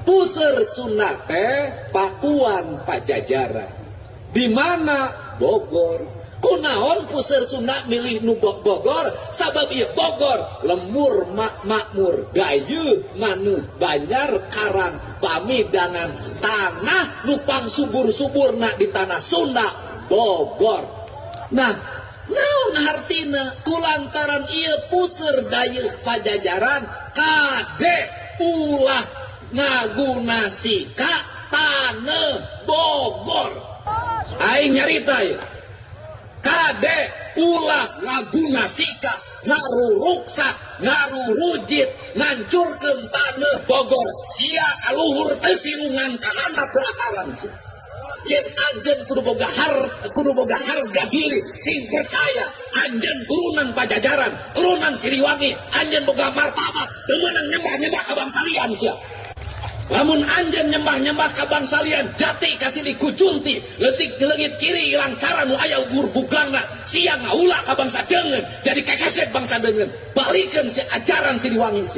Puseur Sunda teh Pakuan Pajajaran. Di mana? Bogor. Kunaon puseur Sunda milih nu Bogor? Sabab ieu Bogor lembur makmur, dayeuh maneuh Banjar Karang Pamidangan, tanah nupang subur-suburna di tanah Sunda Bogor. Nah, naon hartina kulantaran ieu puseur dayeuh Pajajaran kade ulah ngagunasika tanah Bogor. Aing nyarita ieu kade ulah ngagunasika ngaruruksa ngarurujit ngancurkeun tanah Bogor sia kaluhur teh sirungan ka handap belakaran sia. Yen anjeun kudu boga harga diri sing percaya anjeun turunan Pajajaran, turunan Siliwangi, anjeun boga martabat teu meunang nyembah-nyembah ka bangsa lian sia. Lamun anjeun nyembah-nyembah ka bangsa lian jati kasili kucunti leutik leungit ciri ilang cara nu aya ugur bugangna sia ngaula ka bangsa deungeun jadi kekeset bangsa deungeun balikeun si ajaran Siliwangi sia.